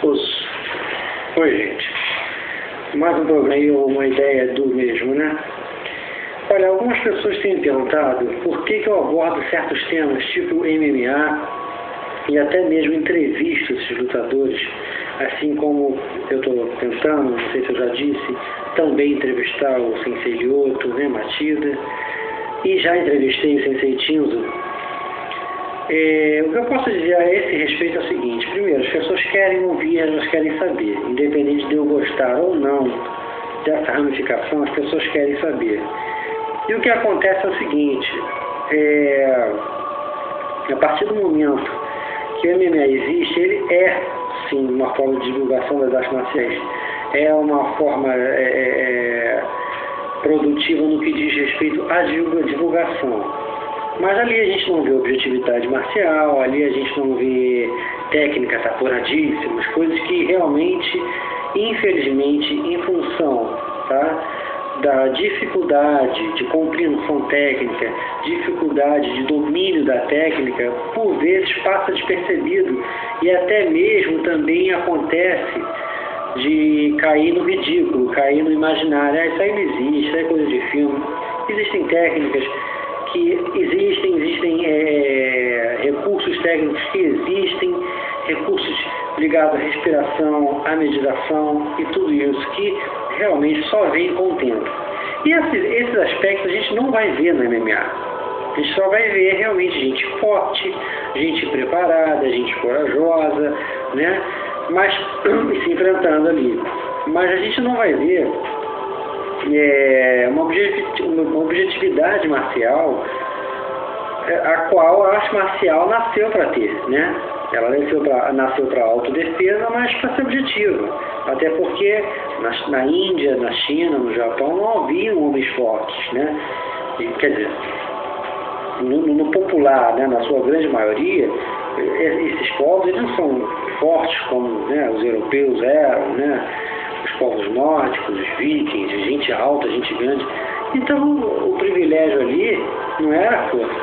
Os... Oi, gente. Mais um programa aí, uma ideia do mesmo, né? Olha, algumas pessoas têm me perguntado por que eu abordo certos temas, tipo MMA, e até mesmo entrevisto esses lutadores, assim como eu estou tentando, não sei se eu já disse, também entrevistar o Sensei Lyoto, né, Machida, e já entrevistei o Sensei Shinzo. O que eu posso dizer a esse respeito é o seguinte: primeiro, as pessoas querem ouvir, elas querem saber, independente de eu gostar ou não dessa ramificação, as pessoas querem saber. E o que acontece é o seguinte: a partir do momento que o MMA existe, ele é sim uma forma de divulgação das artes marciais, é uma forma produtiva no que diz respeito à divulgação. Mas ali a gente não vê objetividade marcial, ali a gente não vê técnicas apuradíssimas, coisas que realmente, infelizmente, em função, da dificuldade de compreensão técnica, dificuldade de domínio da técnica, por vezes passa despercebido e até mesmo também acontece de cair no ridículo, cair no imaginário. Isso aí não existe, isso aí é coisa de filme. Existem técnicas que existem recursos técnicos que existem, recursos ligados à respiração, à meditação e tudo isso que realmente só vem com o tempo. E esses aspectos a gente não vai ver no MMA. A gente só vai ver realmente gente forte, gente preparada, gente corajosa, né? Mas se enfrentando ali. Mas a gente não vai ver uma objetividade marcial, a qual a arte marcial nasceu para ter, né? Ela nasceu para autodefesa, mas para ser objetiva. Até porque na Índia, na China, no Japão, não haviam homens fortes, né? Quer dizer, no popular, né, na sua grande maioria, esses povos eles não são fortes como, né, os europeus eram, né? Os povos nórdicos, os vikings, gente alta, gente grande. Então, o privilégio ali não era a força,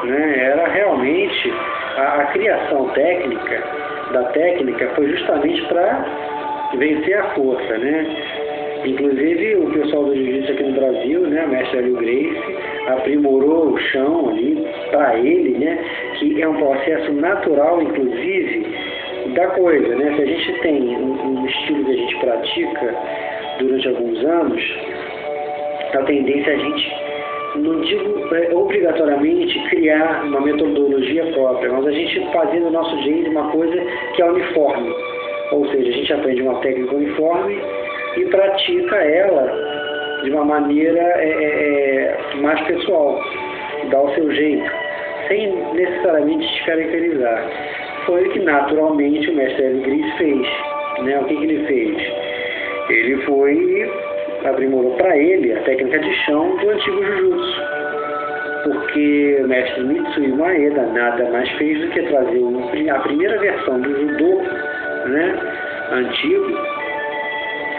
né? Era realmente a criação técnica, da técnica, foi justamente para vencer a força, né? Inclusive, o pessoal do jiu-jitsu aqui no Brasil, né, o mestre Hélio Gracie, aprimorou o chão ali para ele, né? Que é um processo natural, inclusive, da coisa, né? Se a gente tem um estilo que a gente pratica durante alguns anos, a tendência é a gente, não digo obrigatoriamente criar uma metodologia própria, mas a gente fazer do nosso jeito uma coisa que é uniforme. Ou seja, a gente aprende uma técnica uniforme e pratica ela de uma maneira mais pessoal, dá o seu jeito, sem necessariamente descaracterizar. Foi o que naturalmente o mestre Hélio Gracie fez, né? O que ele fez? Ele aprimorou para ele a técnica de chão do antigo Jujutsu, porque o mestre Mitsui Maeda nada mais fez do que trazer a primeira versão do judô, né, antigo,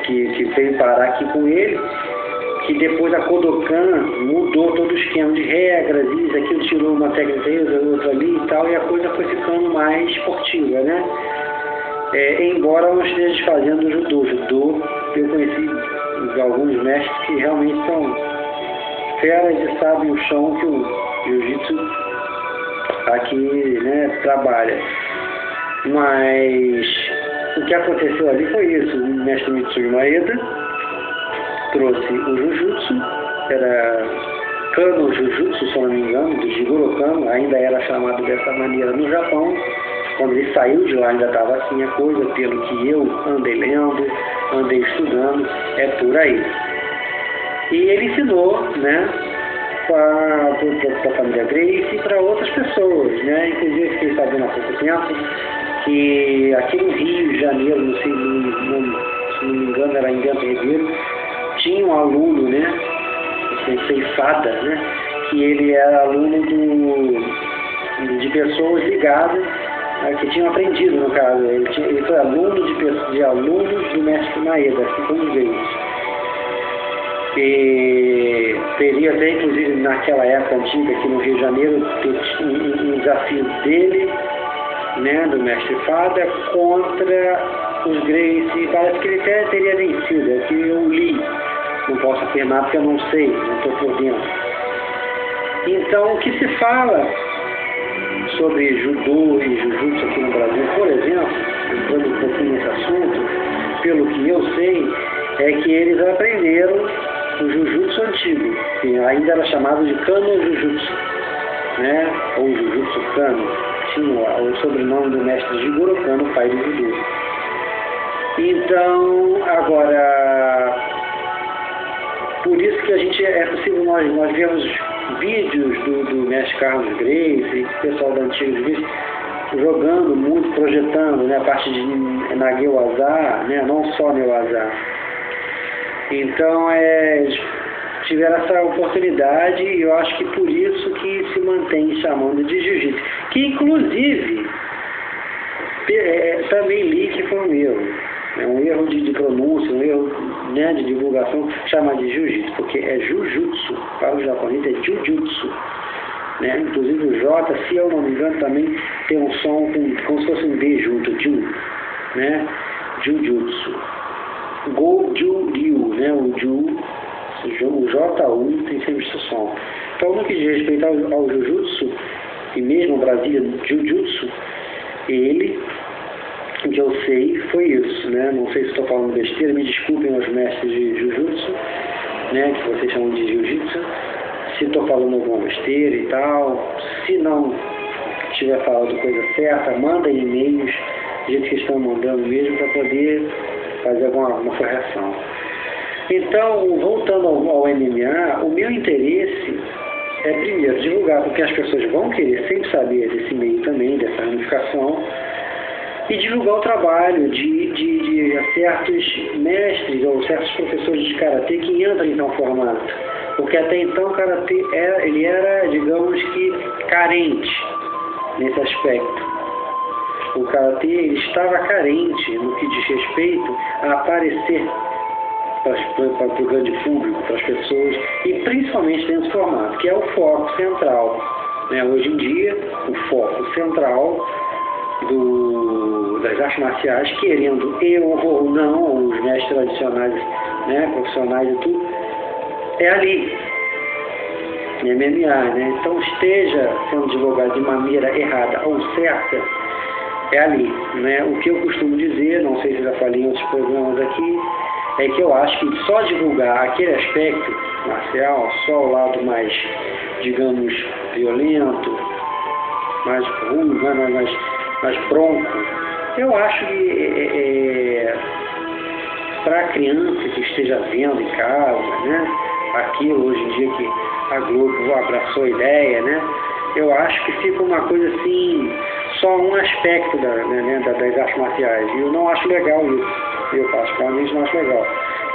que veio parar aqui com ele, que depois a Kodokan mudou todo o esquema de regras, isso, aquilo, tirou uma técnica, outra ali e tal, e a coisa foi ficando mais esportiva, né? Embora eu não esteja fazendo o judô, eu conheci alguns mestres que realmente são feras e sabem o chão que o jiu-jitsu aqui, né, trabalha. Mas o que aconteceu ali foi isso: o mestre Mitsui Maeda trouxe o Jujutsu, era Kano Jujutsu, se eu não me engano, do Jigoro Kano, ainda era chamado dessa maneira no Japão. Quando ele saiu de lá ainda estava assim a coisa, pelo que eu andei lendo, andei estudando, é por aí. E ele ensinou, né, para a família Gracie e para outras pessoas, né? Inclusive fiquei sabendo há pouco tempo que aqui no Rio de Janeiro, não sei, se não me engano, era em Bento Ribeiro, tinha um aluno, né, o Sensei Fada, né, que ele era aluno de pessoas ligadas, que tinham aprendido, no caso. Ele foi aluno de alunos do mestre Maeda, assim como os deles. E teria até, inclusive, naquela época antiga, aqui no Rio de Janeiro, um desafio dele, né, do mestre Fada, contra os Gracie, parece que ele até teria vencido, é o que eu li. Não posso afirmar porque eu não sei, não estou por dentro. Então, o que se fala sobre judô e jiu-jitsu aqui no Brasil, por exemplo, entrando um pouquinho nesse assunto, pelo que eu sei, é que eles aprenderam o jiu-jitsu antigo, que ainda era chamado de Kano Jiu-Jitsu, né? Ou Jiu-Jitsu Kano. Tinha o sobrenome do mestre Jigoro Kano, pai do judô. Então, agora, por isso que a gente, é possível nós vemos vídeos do mestre Carlos Gracie, pessoal da antiga Gracie, jogando muito, projetando, né, a parte de Nageuazá, né, não só Neuazá. Então, tiveram essa oportunidade e eu acho que por isso que se mantém chamando de jiu-jitsu. Que, inclusive, também li que foi um erro. É um erro de pronúncia, um erro, né, de divulgação, chamar de jiu-jitsu, porque é jujutsu. Para o japonês é jujutsu. Né? Inclusive o J, se eu não me engano, também tem um som como se fosse um D junto, ju, né? Jujutsu. Go-ju-ryu, né? O J-U tem sempre esse som. Então, no que diz respeito ao Jujutsu, e mesmo o Brasília Jujutsu, ele, o que eu sei, foi isso, né? Não sei se estou falando besteira, me desculpem os mestres de Jujutsu, né? Que vocês chamam de Jiu-Jitsu, se estou falando alguma besteira e tal. Se não tiver falado coisa certa, manda e-mails, do jeito que estão mandando mesmo, para poder fazer alguma correção. Então, voltando ao MMA, o meu interesse é, primeiro, divulgar, porque as pessoas vão querer sempre saber desse meio também, dessa ramificação, e divulgar o trabalho de certos mestres ou certos professores de karatê que entram em tal formato. Porque até então o karatê ele era, digamos que, carente nesse aspecto. O karatê ele estava carente no que diz respeito a aparecer para o grande público, para as pessoas, e principalmente dentro do formato, que é o foco central. Né? Hoje em dia, o foco central das artes marciais, querendo ou não, os mestres tradicionais, né, profissionais e tudo, é ali, MMA. Né? Então, esteja sendo divulgado de maneira errada ou certa, é ali. Né? O que eu costumo dizer, não sei se já falei em outros programas aqui, é que eu acho que só divulgar aquele aspecto marcial, só o lado mais, digamos, violento, mais ruim, mais bronco, eu acho que para a criança que esteja vendo em casa, né, aquilo hoje em dia que a Globo abraçou a ideia, né, eu acho que fica uma coisa assim, só um aspecto das artes marciais, e eu não acho legal isso. Eu particularmente não acho legal.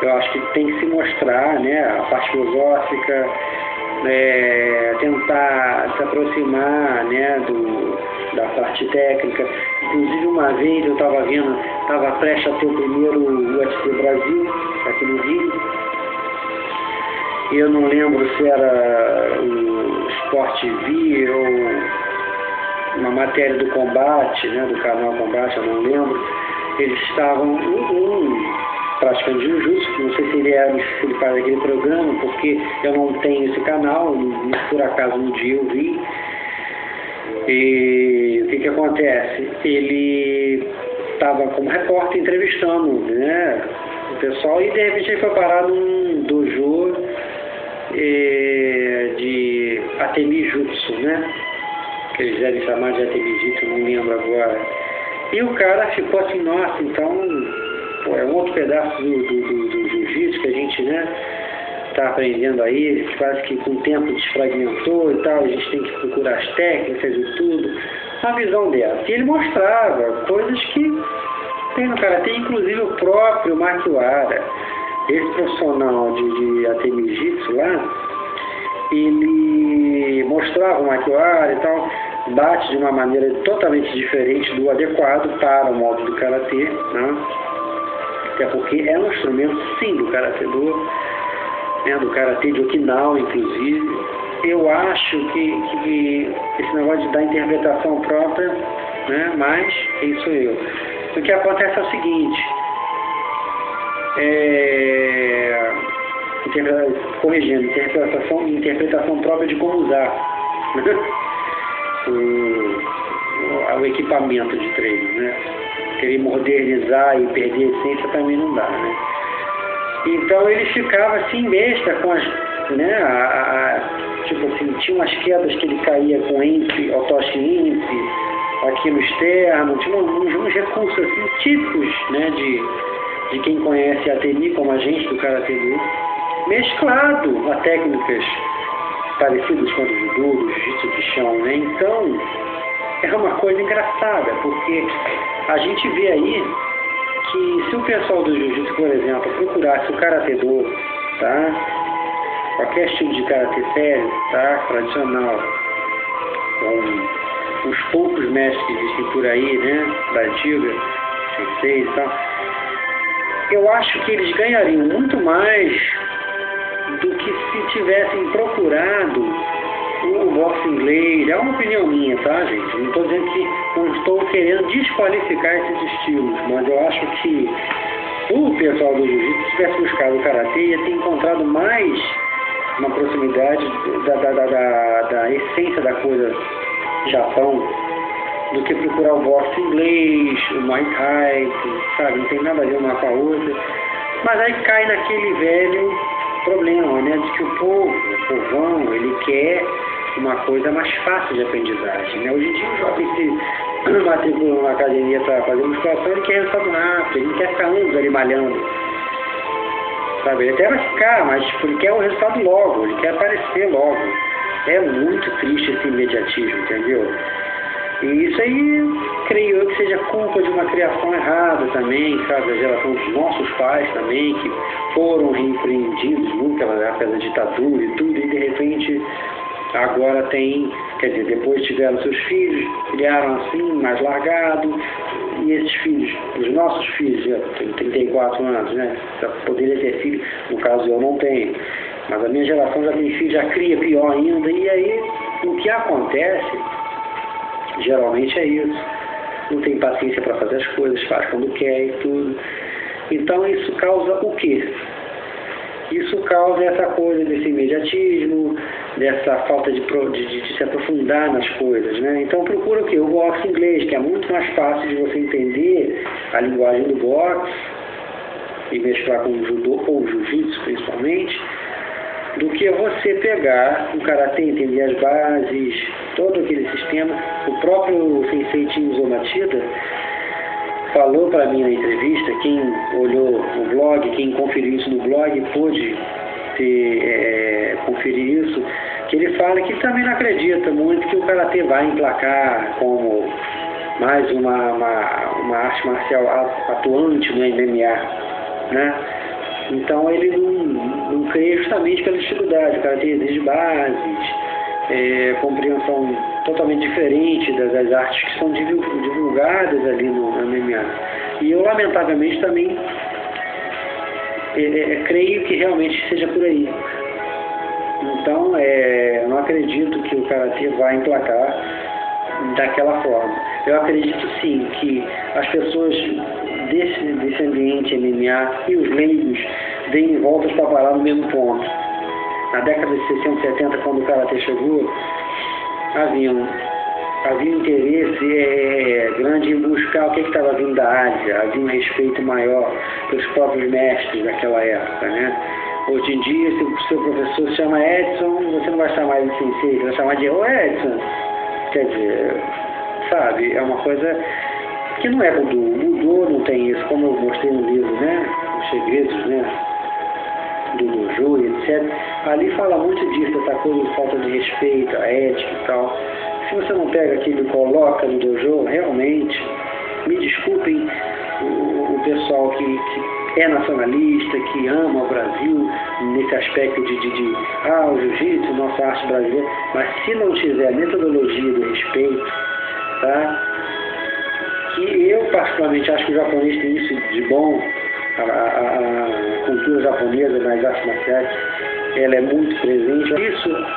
Eu acho que tem que se mostrar, né, a parte filosófica, tentar se aproximar, né, da parte técnica. Inclusive, uma vez eu estava prestes a ter o primeiro UFC Brasil, aqui no Rio. Eu não lembro se era o Sport TV ou uma matéria do Combate, né, do canal Combate, eu não lembro. Eles estavam praticando jiu-jitsu, não sei se ele faz aquele programa, porque eu não tenho esse canal, por acaso um dia eu vi. E o que acontece? Ele estava como repórter entrevistando, né, o pessoal, e de repente ele foi parar num dojo de Atemi Jutsu, né, que eles devem chamar de Atemi Jutsu, não lembro agora. E o cara ficou assim, nossa, então, é um outro pedaço do jiu-jitsu que a gente, né, está aprendendo aí, que parece que com o tempo desfragmentou e tal, a gente tem que procurar as técnicas e tudo. Uma visão dela. E ele mostrava coisas que tem no karatê, inclusive o próprio Makiwara, esse profissional de Atemi Jitsu lá, ele mostrava o Makiwara e tal, bate de uma maneira totalmente diferente do adequado para o modo do karatê, né? Até porque é um instrumento, sim, do karatê do karatê de Okinawa, inclusive. Eu acho que esse negócio de dar interpretação própria, né? Mas quem sou eu? O que acontece é o seguinte, corrigindo, interpretação própria de como usar o equipamento de treino, né? Querer modernizar e perder a essência também não dá, né? Então ele ficava assim besta com as, né? Tipo assim, tinha umas quedas que ele caía com índice, otoche índice, aqui no externo, tinha uns recursos assim, típicos, né? De quem conhece a TNI, como a gente do Karatê, mesclado a técnicas parecidas com a do judô, do jiu-jitsu de chão, né? Então é uma coisa engraçada, porque a gente vê aí que se o pessoal do jiu-jitsu, por exemplo, procurasse o karatê-do, tá? Qualquer estilo de karatê sério, tá? Tradicional, com os poucos mestres que existem por aí, né? Da antiga, sensei e tal, eu acho que eles ganhariam muito mais do que se tivessem procurado o boxe inglês. É uma opinião minha, tá, gente? Não estou dizendo que não estou querendo desqualificar esses estilos, mas eu acho que o pessoal do jiu-jitsu, se tivesse buscado o karatê, ia ter encontrado mais uma proximidade da essência da coisa Japão do que procurar o boxe inglês, o Muay Thai, sabe? Não tem nada a ver uma com a outra. Mas aí cai naquele velho problema, né? De que o povão, ele quer uma coisa mais fácil de aprendizagem, né? Hoje em dia o jovem se matricula numa academia para fazer musculação, ele quer resultado rápido, ele não quer ficar anos ali malhando, sabe? Ele até vai ficar, mas tipo, ele quer o resultado logo, ele quer aparecer logo. É muito triste esse imediatismo, entendeu? E isso aí, creio eu, que seja culpa de uma criação errada também, sabe? Da geração dos nossos pais também, que foram repreendidos muito pela ditadura e tudo, e de repente agora tem, quer dizer, depois tiveram seus filhos, criaram assim, mais largado, e esses filhos, os nossos filhos, já têm 34 anos, né? Já poderia ter filho, no caso eu não tenho, mas a minha geração já tem filho, já cria pior ainda, e aí o que acontece geralmente é isso. Não tem paciência para fazer as coisas, faz quando quer e tudo. Então isso causa o quê? Isso causa essa coisa desse imediatismo, dessa falta de se aprofundar nas coisas, né? Então procura o quê? O boxe inglês, que é muito mais fácil de você entender a linguagem do boxe e mesclar com o judô ou o jiu-jitsu principalmente, do que você pegar o karatê, entender as bases, todo aquele sistema. O próprio Sensei Shinzo Matida falou para mim na entrevista, quem olhou o blog, quem conferiu isso no blog, pôde conferir isso, que ele fala que também não acredita muito que o karatê vai emplacar como mais uma arte marcial atuante no MMA, né? Então ele não crê justamente pela dificuldade. O karatê exige bases, compreensão totalmente diferente das artes que são divulgadas ali no MMA. E eu, lamentavelmente, também creio que realmente seja por aí. Então, não acredito que o karatê vai emplacar daquela forma. Eu acredito, sim, que as pessoas desse ambiente MMA e os leigos deem voltas para parar no mesmo ponto. Na década de 60 e 70, quando o karatê chegou, havia interesse grande em buscar o que estava vindo da Ásia, havia um respeito maior pelos próprios mestres daquela época, né? Hoje em dia, se o seu professor se chama Edson, você não vai chamar ele de sensei, você vai chamar de Edson. Quer dizer, sabe, é uma coisa que não é Budô. O Budô não tem isso, como eu mostrei no livro, né? Os segredos, né? Do dojo e etc. Ali fala muito disso, essa coisa de falta de respeito, a ética e tal. Se você não pega aquilo e coloca no dojo, realmente, me desculpem o pessoal que é nacionalista, que ama o Brasil, nesse aspecto o jiu-jitsu, nossa arte brasileira, mas se não tiver a metodologia do respeito, tá? Que eu particularmente acho que o japonês tem isso de bom, a cultura japonesa nas artes marciais, ela é muito presente, isso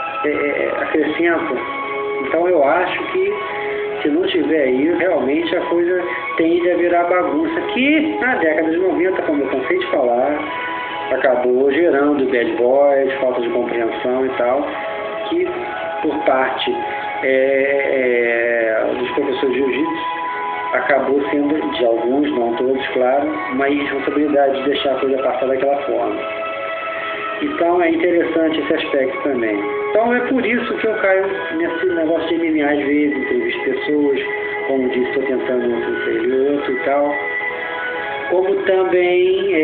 acrescenta. Então eu acho que Se não tiver aí, realmente a coisa tende a virar bagunça, que na década de 90, como eu cansei de falar, acabou gerando bad boys, falta de compreensão e tal, que por parte dos professores de jiu-jitsu acabou sendo, de alguns, não todos, claro, uma irresponsabilidade de deixar a coisa passar daquela forma. Então é interessante esse aspecto também. Então é por isso que eu caio nesse negócio de MMA às vezes, entrevisto pessoas, como disse, estou tentando um sensei e outro e tal. Como também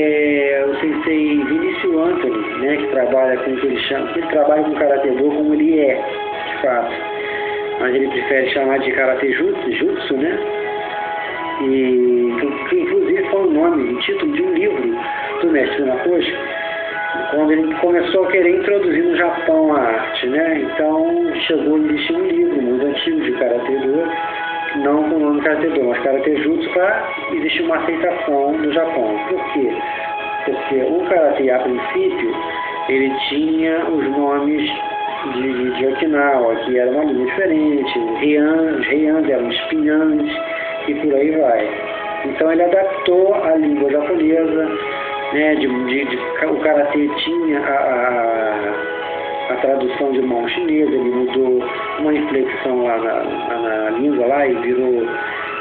o sensei Vinícius Anthony, né, que trabalha com o que ele chama, ele trabalha com Karatê Do como ele é, de fato. Mas ele prefere chamar de Karatê Jutsu, né? E que inclusive foi o nome, o título de um livro do mestre Funakoshi, quando ele começou a querer introduzir no Japão a arte, né? Então chegou a existir um livro muito antigo de Karatê Do, não com o nome Karatê Do, mas Karatê Jutsu, para existir uma aceitação no Japão. Por quê? Porque o Karatê, a princípio, ele tinha os nomes de Okinawa, que era uma língua diferente, os Heians eram os Pinhans, e por aí vai. Então ele adaptou a língua japonesa, né, o Karatê tinha a tradução de mão chinesa, ele mudou uma inflexão lá na língua lá e virou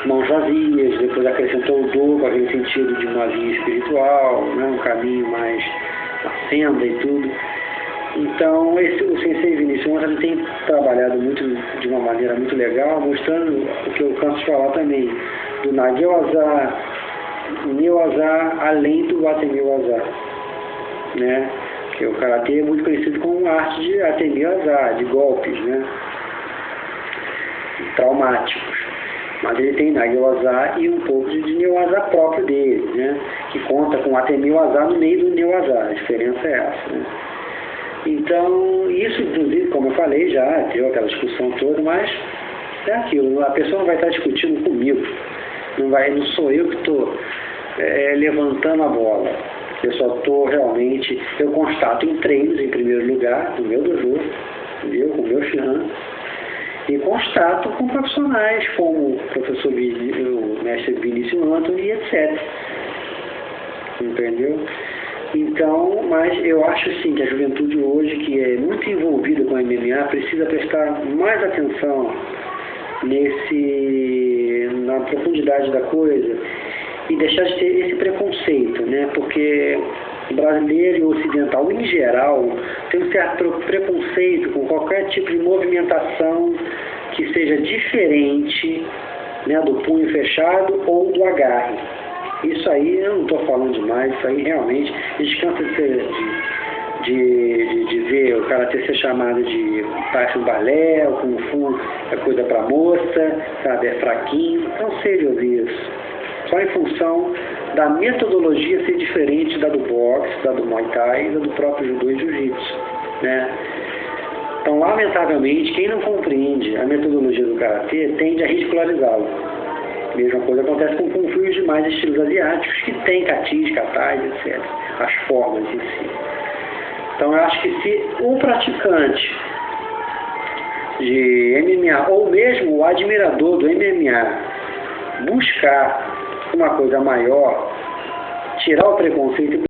mãos vazias, depois acrescentou o Do com aquele sentido de uma via espiritual, né, um caminho mais, uma senda e tudo. Então o sensei Vinícius Anthony tem trabalhado de uma maneira muito legal, mostrando o que eu canso de falar também, do Nage-waza, Neo-waza, além do Ate-myo-waza, né? Porque o Karatê é muito conhecido como arte de Ate-myo-waza, de golpes, né? Traumáticos. Mas ele tem Nage-waza e um pouco de Neo-waza próprio dele, né? Que conta com Ate-myo-waza no meio do Neo-waza. A diferença é essa, né? Então, isso, inclusive, como eu falei, já deu aquela discussão toda, mas é aquilo, a pessoa não vai estar discutindo comigo, não sou eu que estou levantando a bola, eu só estou realmente, eu constato em treinos, em primeiro lugar, no meu dojo, com o meu Shihan, e constato com profissionais como o professor o mestre Vinícius Anthony, etc. Entendeu? Então, mas eu acho sim que a juventude hoje, que é muito envolvida com a MMA, precisa prestar mais atenção na profundidade da coisa e deixar de ter esse preconceito, né? Porque o brasileiro e o ocidental, em geral, tem um certo preconceito com qualquer tipo de movimentação que seja diferente, né, do punho fechado ou do agarre. Isso aí, eu não estou falando demais, isso aí realmente, a gente cansa de ver o Karatê ser chamado de parece um balé, o Kung Fu é coisa para moça, sabe, é fraquinho, cansei de ouvir isso. Só em função da metodologia ser diferente da do boxe, da do Muay Thai e da do próprio Judô e Jiu-Jitsu, né? Então, lamentavelmente, quem não compreende a metodologia do Karatê tende a ridicularizá-lo. Mesma coisa acontece com Kung Fu e os demais estilos asiáticos, que tem katis, katais, etc. As formas em si. Então, eu acho que se o praticante de MMA, ou mesmo o admirador do MMA, buscar uma coisa maior, tirar o preconceito